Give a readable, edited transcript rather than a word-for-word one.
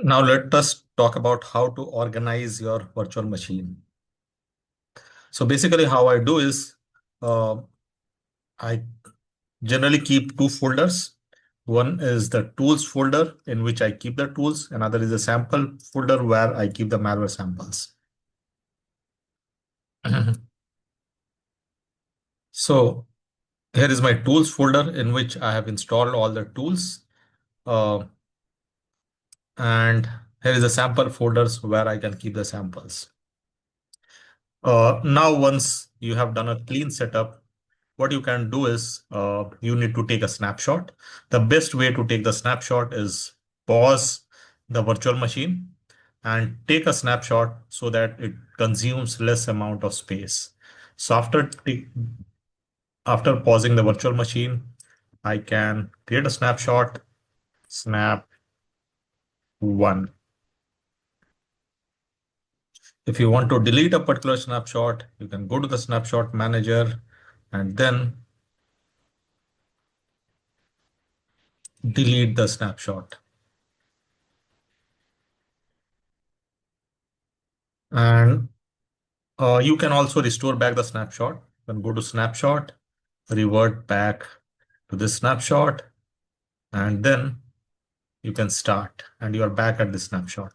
Now let us talk about how to organize your virtual machine. So basically how I do is uh, I generally keep two folders. One is the tools folder in which I keep the tools. Another is a sample folder where I keep the malware samples. So here is my tools folder in which I have installed all the tools. Uh, and here is a sample folders where I can keep the samples. Now, once you have done a clean setup, what you can do is you need to take a snapshot. The best way to take the snapshot is pause the virtual machine and take a snapshot so that it consumes less amount of space. So after pausing the virtual machine, I can create a snapshot, snap one. If you want to delete a particular snapshot, you can go to the snapshot manager and then delete the snapshot. And you can also restore back the snapshot. You can go to snapshot, revert back to this snapshot, and then you can start and you are back at the snapshot.